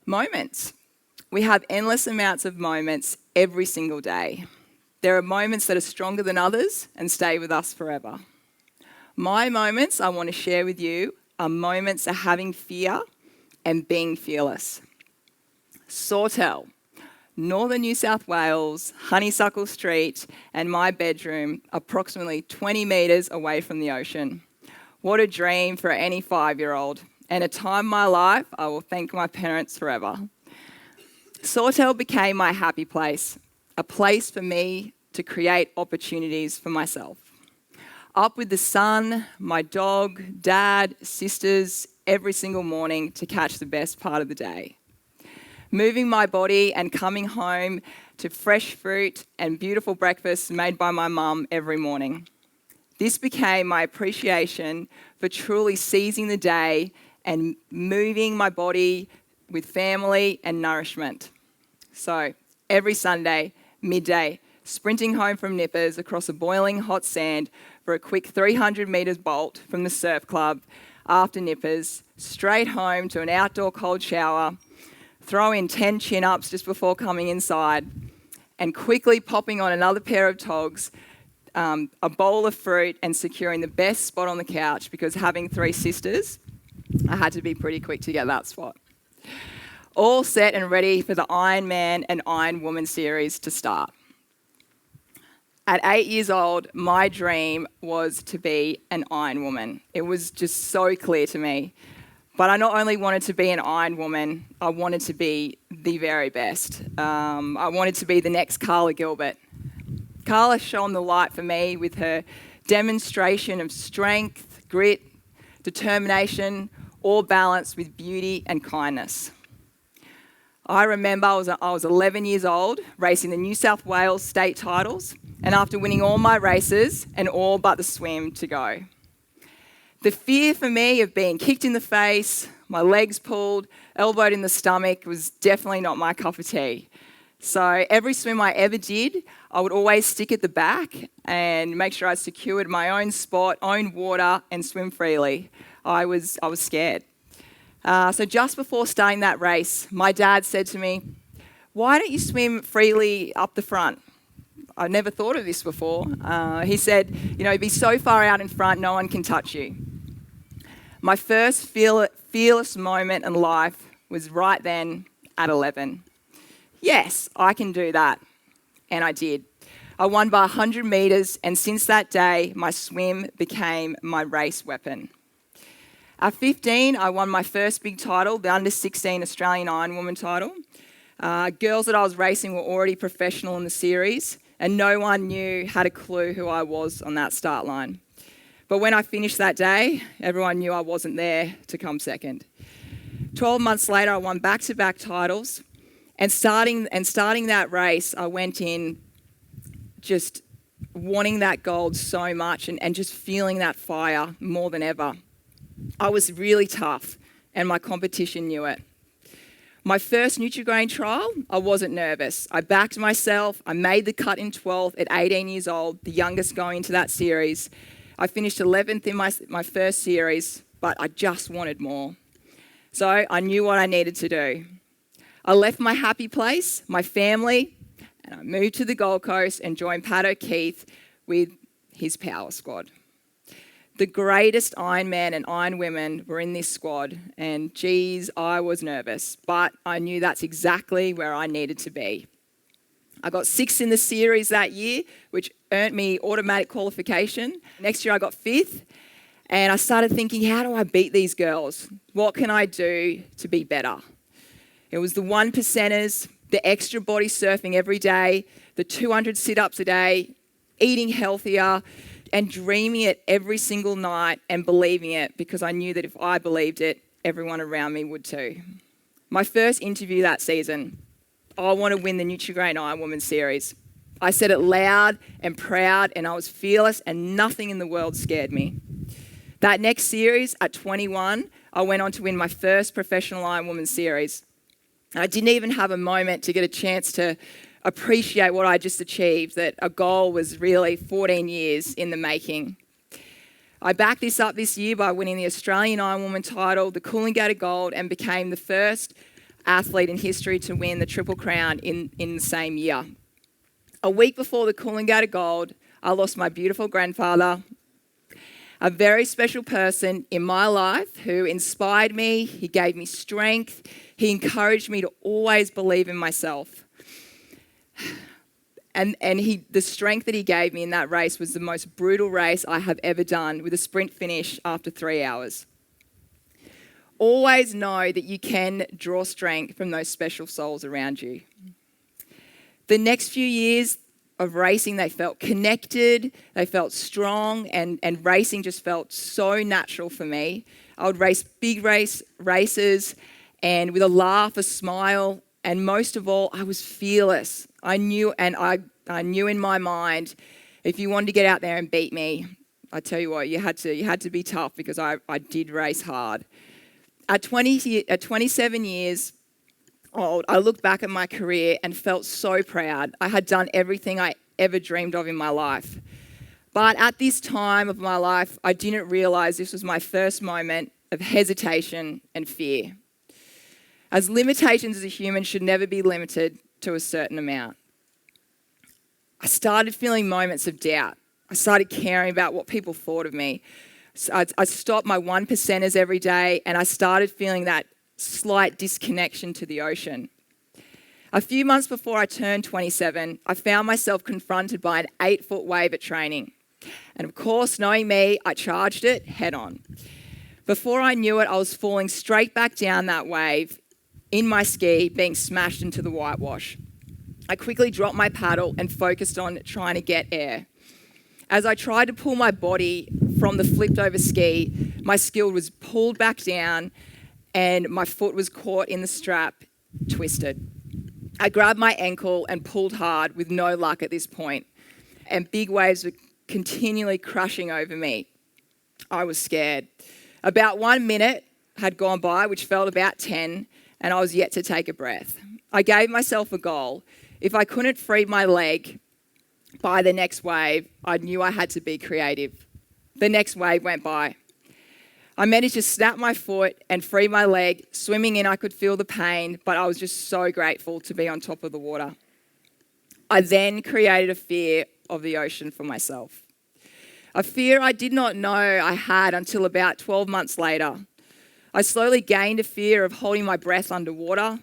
Moments. We have endless amounts of moments every single day. There are moments that are stronger than others and stay with us forever. My moments I want to share with you are moments of having fear and being fearless. Sawtell, Northern New South Wales, Honeysuckle Street, and my bedroom, approximately 20 metres away from the ocean. What a dream for any 5-year-old, and a time in my life I will thank my parents forever. Sawtell became my happy place, a place for me to create opportunities for myself. Up with the sun, my dog, dad, sisters, every single morning to catch the best part of the day. Moving my body and coming home to fresh fruit and beautiful breakfasts made by my mum every morning. This became my appreciation for truly seizing the day and moving my body with family and nourishment. So every Sunday, midday, sprinting home from Nippers across a boiling hot sand for a quick 300 metres bolt from the surf club after Nippers, straight home to an outdoor cold shower, throw in 10 chin-ups just before coming inside, and quickly popping on another pair of togs, a bowl of fruit, and securing the best spot on the couch because having 3 sisters, I had to be pretty quick to get that spot. All set and ready for the Ironman and Ironwoman series to start. At 8 years old, my dream was to be an Ironwoman. It was just so clear to me. But I not only wanted to be an Ironwoman, I wanted to be the very best. I wanted to be the next Carla Gilbert. Carla shone the light for me with her demonstration of strength, grit, determination, all balanced with beauty and kindness. I remember I was 11 years old, racing the New South Wales state titles, and after winning all my races and all but the swim to go. The fear for me of being kicked in the face, my legs pulled, elbowed in the stomach was definitely not my cup of tea. So every swim I ever did, I would always stick at the back and make sure I secured my own spot, own water, and swim freely. I was scared. So just before starting that race, my dad said to me, "Why don't you swim freely up the front?" I'd never thought of this before. He said, be so far out in front, no one can touch you. My first fearless moment in life was right then at 11. Yes, I can do that. And I did. I won by 100 metres, and since that day, my swim became my race weapon. At 15, I won my first big title, the under-16 Australian Ironwoman title. Girls that I was racing were already professional in the series, and no one had a clue who I was on that start line. But when I finished that day, everyone knew I wasn't there to come second. 12 months later, I won back-to-back titles, and starting that race, I went in just wanting that gold so much and just feeling that fire more than ever. I was really tough, and my competition knew it. My first Nutrigrain trial, I wasn't nervous. I backed myself. I made the cut in 12th at 18 years old, the youngest going into that series. I finished 11th in my first series, but I just wanted more. So I knew what I needed to do. I left my happy place, my family, and I moved to the Gold Coast and joined Pat O'Keefe with his power squad. The greatest Ironman and Ironwomen were in this squad, and geez, I was nervous, but I knew that's exactly where I needed to be. I got 6th in the series that year, which earned me automatic qualification. Next year I got 5th, and I started thinking, how do I beat these girls? What can I do to be better? It was the 1%ers, the extra body surfing every day, the 200 sit-ups a day, eating healthier, and dreaming it every single night and believing it because I knew that if I believed it, everyone around me would too. My first interview that season, I want to win the Nutrigrain Ironwoman series. I said it loud and proud, and I was fearless, and nothing in the world scared me. That next series, at 21, I went on to win my first professional Ironwoman series. I didn't even have a moment to get a chance to appreciate what I just achieved, that a goal was really 14 years in the making. I backed this up this year by winning the Australian Ironwoman title, the Coolangatta Gold, and became the first athlete in history to win the Triple Crown in the same year. A week before the Coolangatta Gold, I lost my beautiful grandfather, a very special person in my life who inspired me. He gave me strength. He encouraged me to always believe in myself. And the strength that he gave me in that race was the most brutal race I have ever done, with a sprint finish after 3 hours. Always know that you can draw strength from those special souls around you. The next few years of racing, they felt connected, they felt strong, and racing just felt so natural for me. I would race big races and with a laugh, a smile, and most of all, I was fearless. I knew in my mind, if you wanted to get out there and beat me, I tell you what, you had to be tough, because I did race hard. At 27 years old, I looked back at my career and felt so proud. I had done everything I ever dreamed of in my life. But at this time of my life, I didn't realize this was my first moment of hesitation and fear. As limitations as a human should never be limited to a certain amount. I started feeling moments of doubt. I started caring about what people thought of me. So I stopped my 1%ers every day, and I started feeling that slight disconnection to the ocean. A few months before I turned 27, I found myself confronted by an 8-foot wave at training. And of course, knowing me, I charged it head on. Before I knew it, I was falling straight back down that wave in my ski, being smashed into the whitewash. I quickly dropped my paddle and focused on trying to get air. As I tried to pull my body from the flipped over ski, my skill was pulled back down and my foot was caught in the strap, twisted. I grabbed my ankle and pulled hard with no luck at this point, and big waves were continually crashing over me. I was scared. About 1 minute had gone by, which felt about 10, and I was yet to take a breath. I gave myself a goal. If I couldn't free my leg by the next wave, I knew I had to be creative. The next wave went by. I managed to snap my foot and free my leg. Swimming in, I could feel the pain, but I was just so grateful to be on top of the water. I then created a fear of the ocean for myself. A fear I did not know I had until about 12 months later. I slowly gained a fear of holding my breath underwater.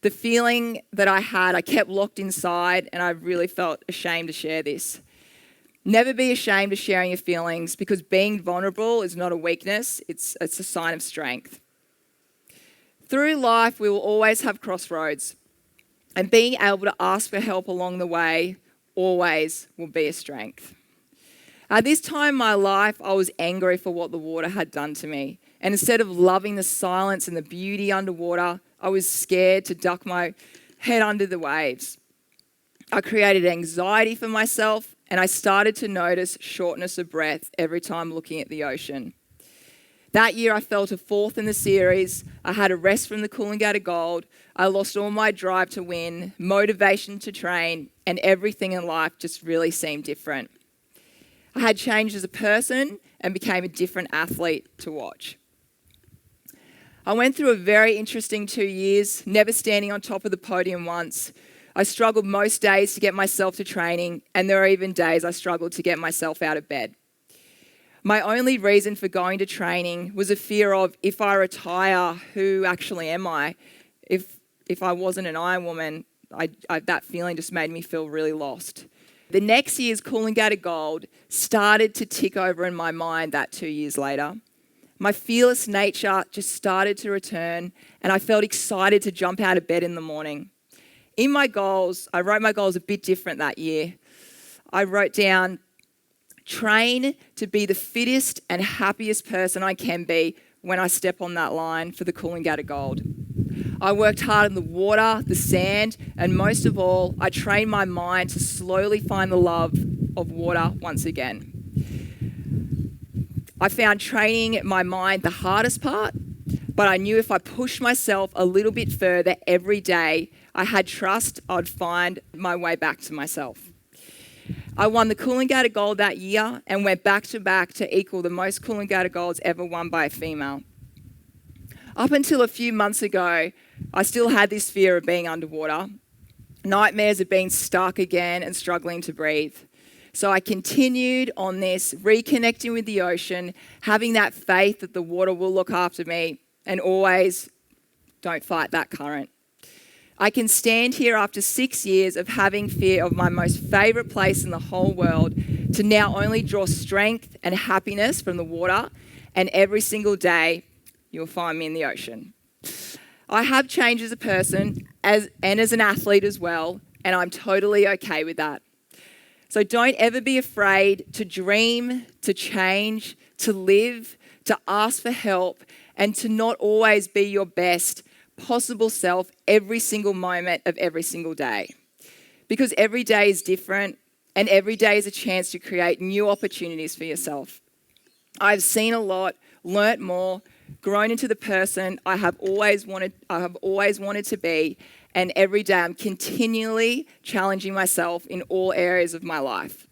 The feeling that I had, I kept locked inside, and I really felt ashamed to share this. Never be ashamed of sharing your feelings, because being vulnerable is not a weakness, it's a sign of strength. Through life, we will always have crossroads, and being able to ask for help along the way always will be a strength. At this time in my life, I was angry for what the water had done to me. And instead of loving the silence and the beauty underwater, I was scared to duck my head under the waves. I created anxiety for myself, and I started to notice shortness of breath every time looking at the ocean. That year, I fell to 4th in the series. I had a rest from the Coolangatta Gold. I lost all my drive to win, motivation to train, and everything in life just really seemed different. I had changed as a person and became a different athlete to watch. I went through a very interesting 2 years, never standing on top of the podium once. I struggled most days to get myself to training, and there are even days I struggled to get myself out of bed. My only reason for going to training was a fear of, if I retire, who actually am I? If I wasn't an Ironwoman, that feeling just made me feel really lost. The next year's Coolangatta Gold started to tick over in my mind that 2 years later. My fearless nature just started to return, and I felt excited to jump out of bed in the morning. In my goals, I wrote my goals a bit different that year. I wrote down, train to be the fittest and happiest person I can be when I step on that line for the Coolangatta Gold. I worked hard in the water, the sand, and most of all, I trained my mind to slowly find the love of water once again. I found training my mind the hardest part, but I knew if I pushed myself a little bit further every day, I had trust I'd find my way back to myself. I won the Coolangatta Gold that year and went back to equal the most Coolangatta Golds ever won by a female. Up until a few months ago, I still had this fear of being underwater, nightmares of being stuck again and struggling to breathe. So I continued on this, reconnecting with the ocean, having that faith that the water will look after me, and always don't fight that current. I can stand here after 6 years of having fear of my most favourite place in the whole world to now only draw strength and happiness from the water, and every single day you'll find me in the ocean. I have changed as a person and as an athlete as well, and I'm totally okay with that. So don't ever be afraid to dream, to change, to live, to ask for help, and to not always be your best possible self every single moment of every single day. Because every day is different, and every day is a chance to create new opportunities for yourself. I've seen a lot, learnt more, grown into the person I have always wanted to be, and every day I'm continually challenging myself in all areas of my life.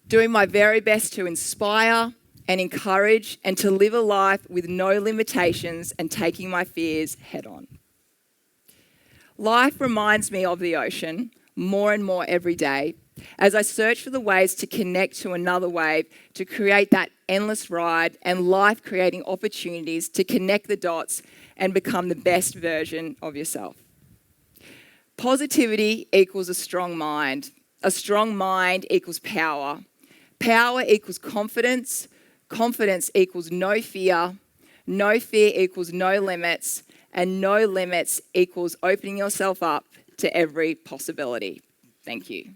Doing my very best to inspire and encourage and to live a life with no limitations and taking my fears head on. Life reminds me of the ocean more and more every day as I search for the ways to connect to another wave, to create that endless ride and life-creating opportunities to connect the dots and become the best version of yourself. Positivity equals a strong mind. A strong mind equals power. Power equals confidence. Confidence equals no fear. No fear equals no limits. And no limits equals opening yourself up to every possibility. Thank you.